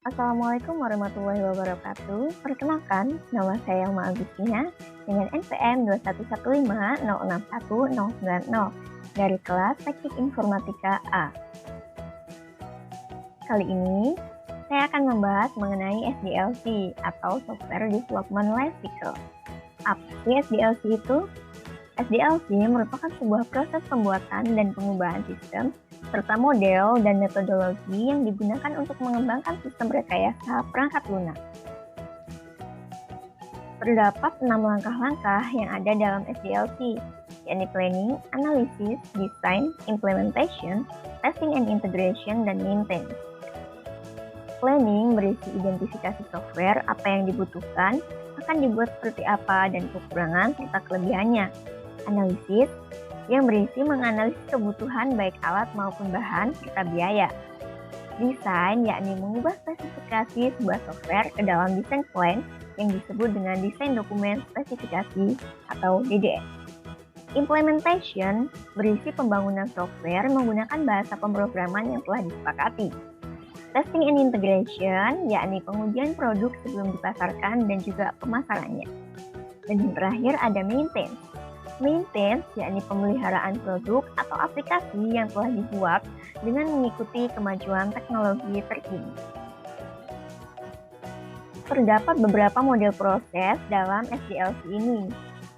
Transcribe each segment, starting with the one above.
Assalamualaikum warahmatullahi wabarakatuh. Perkenalkan, nama saya Alma Agustina dengan NPM 211506190 dari kelas Teknik Informatika A. Kali ini, saya akan membahas mengenai SDLC atau Software Development Lifecycle. Apa sih SDLC itu? SDLC merupakan sebuah proses pembuatan dan pengubahan sistem serta model dan metodologi yang digunakan untuk mengembangkan sistem rekayasa perangkat lunak. Terdapat 6 langkah-langkah yang ada dalam SDLC, yakni planning, analysis, design, implementation, testing and integration, dan maintenance. Planning berisi identifikasi software, apa yang dibutuhkan, akan dibuat seperti apa, dan kekurangan serta kelebihannya. Analisis yang berisi menganalisis kebutuhan baik alat maupun bahan serta biaya. Desain yakni mengubah spesifikasi sebuah software ke dalam desain plan yang disebut dengan desain dokumen spesifikasi atau DDS. Implementation berisi pembangunan software menggunakan bahasa pemrograman yang telah disepakati. Testing and integration yakni pengujian produk sebelum dipasarkan dan juga pemasarannya. Dan yang terakhir ada maintenance. Maintenance yakni pemeliharaan produk atau aplikasi yang telah dibuat dengan mengikuti kemajuan teknologi terkini. Terdapat beberapa model proses dalam SDLC ini.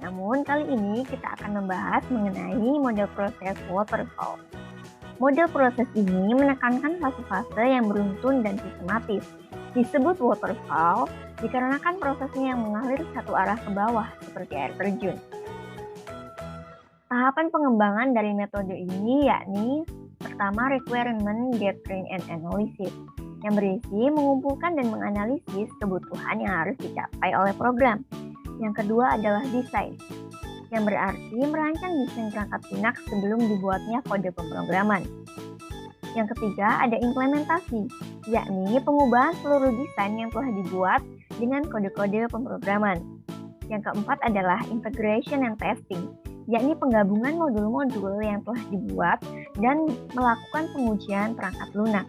Namun kali ini kita akan membahas mengenai model proses waterfall. Model proses ini menekankan fase-fase yang beruntun dan sistematis. Disebut waterfall dikarenakan prosesnya yang mengalir satu arah ke bawah seperti air terjun. Tahapan pengembangan dari metode ini yakni pertama requirement gathering and analysis yang berisi mengumpulkan dan menganalisis kebutuhan yang harus dicapai oleh program. Yang kedua adalah design yang berarti merancang desain perangkat lunak sebelum dibuatnya kode pemrograman. Yang ketiga ada implementasi yakni pengubahan seluruh desain yang telah dibuat dengan kode-kode pemrograman. Yang keempat adalah integration and testing yakni penggabungan modul-modul yang telah dibuat dan melakukan pengujian perangkat lunak.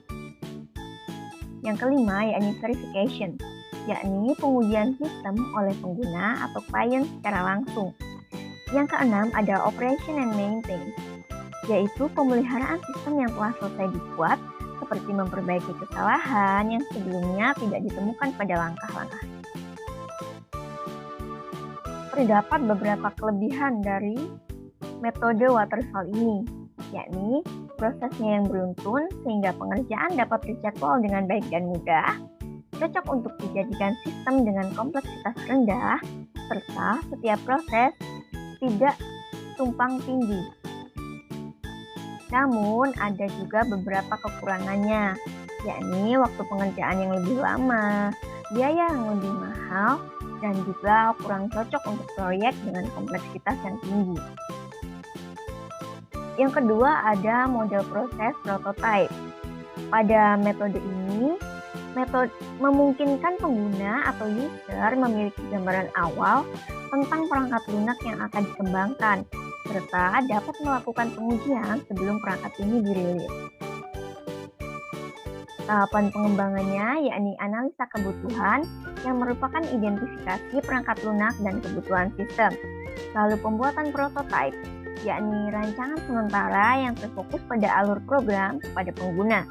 Yang kelima yakni verification, yakni pengujian sistem oleh pengguna atau klien secara langsung. Yang keenam ada operation and maintenance, yaitu pemeliharaan sistem yang telah selesai dibuat seperti memperbaiki kesalahan yang sebelumnya tidak ditemukan pada langkah-langkah. Terdapat beberapa kelebihan dari metode waterfall ini, yakni prosesnya yang beruntun sehingga pengerjaan dapat terjadwal dengan baik dan mudah, cocok untuk dijadikan sistem dengan kompleksitas rendah, serta setiap proses tidak tumpang tindih. Namun ada juga beberapa kekurangannya, yakni waktu pengerjaan yang lebih lama, biaya yang lebih mahal, dan juga kurang cocok untuk proyek dengan kompleksitas yang tinggi. Yang kedua ada model proses prototype. Pada metode ini, memungkinkan pengguna atau user memiliki gambaran awal tentang perangkat lunak yang akan dikembangkan, serta dapat melakukan pengujian sebelum perangkat ini dirilis. Tahapan pengembangannya yakni analisa kebutuhan yang merupakan identifikasi perangkat lunak dan kebutuhan sistem. Lalu pembuatan prototipe, yakni rancangan sementara yang terfokus pada alur program kepada pengguna.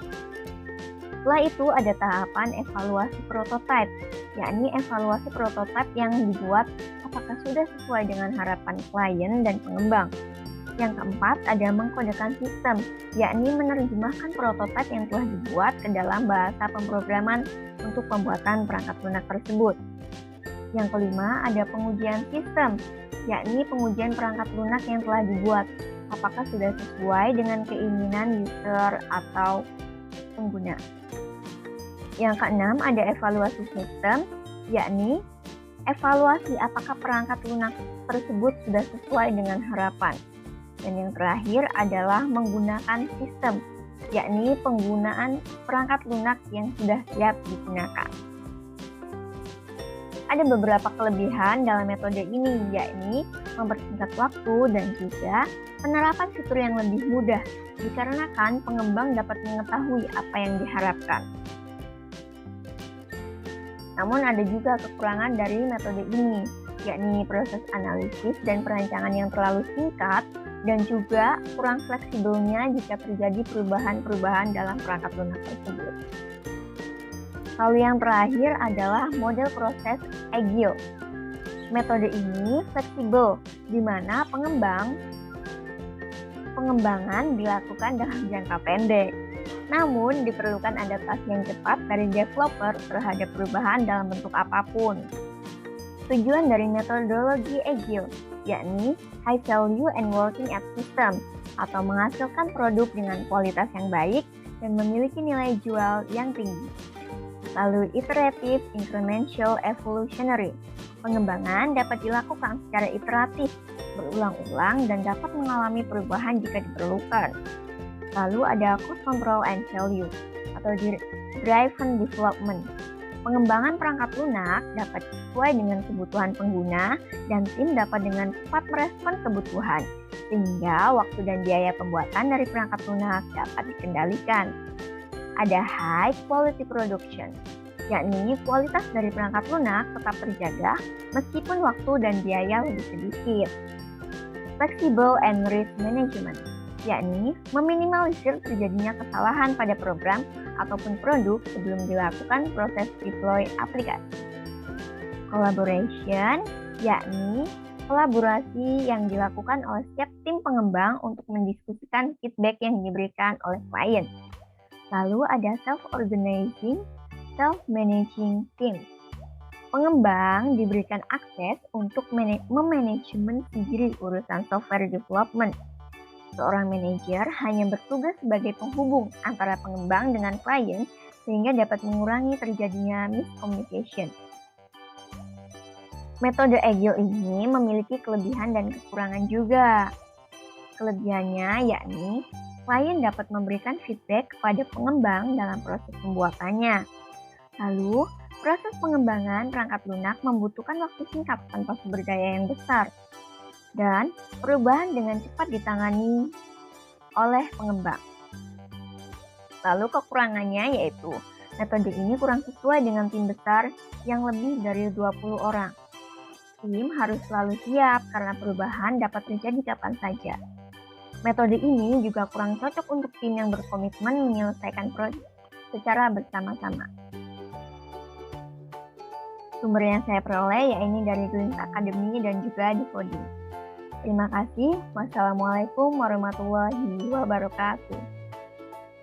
Setelah itu ada tahapan evaluasi prototipe, yakni evaluasi prototipe yang dibuat apakah sudah sesuai dengan harapan klien dan pengembang. Yang keempat ada mengkodekan sistem, yakni menerjemahkan prototipe yang telah dibuat ke dalam bahasa pemrograman untuk pembuatan perangkat lunak tersebut. Yang kelima ada pengujian sistem, yakni pengujian perangkat lunak yang telah dibuat, apakah sudah sesuai dengan keinginan user atau pengguna. Yang keenam ada evaluasi sistem, yakni evaluasi apakah perangkat lunak tersebut sudah sesuai dengan harapan. Dan yang terakhir adalah menggunakan sistem, yakni penggunaan perangkat lunak yang sudah siap digunakan. Ada beberapa kelebihan dalam metode ini, yakni mempersingkat waktu dan juga penerapan fitur yang lebih mudah, dikarenakan pengembang dapat mengetahui apa yang diharapkan. Namun ada juga kekurangan dari metode ini, yakni proses analisis dan perancangan yang terlalu singkat dan juga kurang fleksibelnya jika terjadi perubahan-perubahan dalam perangkat lunak tersebut. Lalu yang terakhir adalah model proses agile. Metode ini fleksibel, di mana pengembangan dilakukan dalam jangka pendek. Namun, diperlukan adaptasi yang cepat dari developer terhadap perubahan dalam bentuk apapun. Tujuan dari metodologi agile, yakni high value and working at system, atau menghasilkan produk dengan kualitas yang baik dan memiliki nilai jual yang tinggi. Lalu iterative, incremental, evolutionary. Pengembangan dapat dilakukan secara iteratif, berulang-ulang, dan dapat mengalami perubahan jika diperlukan. Lalu ada cost control and value, atau driven development. Pengembangan perangkat lunak dapat sesuai dengan kebutuhan pengguna, dan tim dapat dengan cepat merespon kebutuhan, sehingga waktu dan biaya pembuatan dari perangkat lunak dapat dikendalikan. Ada high quality production, yakni kualitas dari perangkat lunak tetap terjaga meskipun waktu dan biaya lebih sedikit. Flexible and risk management, yakni meminimalisir terjadinya kesalahan pada program ataupun produk sebelum dilakukan proses deploy aplikasi. Collaboration, yakni kolaborasi yang dilakukan oleh setiap tim pengembang untuk mendiskusikan feedback yang diberikan oleh klien. Lalu ada self-organizing, self-managing team. Pengembang diberikan akses untuk memanajemen sendiri urusan software development. Seorang manajer hanya bertugas sebagai penghubung antara pengembang dengan klien sehingga dapat mengurangi terjadinya miscommunication. Metode agile ini memiliki kelebihan dan kekurangan juga. Kelebihannya yakni klien dapat memberikan feedback kepada pengembang dalam proses pembuatannya. Lalu, proses pengembangan perangkat lunak membutuhkan waktu singkat tanpa sumber daya yang besar. Dan perubahan dengan cepat ditangani oleh pengembang. Lalu kekurangannya yaitu metode ini kurang sesuai dengan tim besar yang lebih dari 20 orang. Tim harus selalu siap karena perubahan dapat terjadi kapan saja. Metode ini juga kurang cocok untuk tim yang berkomitmen menyelesaikan proyek secara bersama-sama. Sumber yang saya peroleh yaitu dari Glint Academy dan juga di Coding. Terima kasih. Wassalamualaikum warahmatullahi wabarakatuh.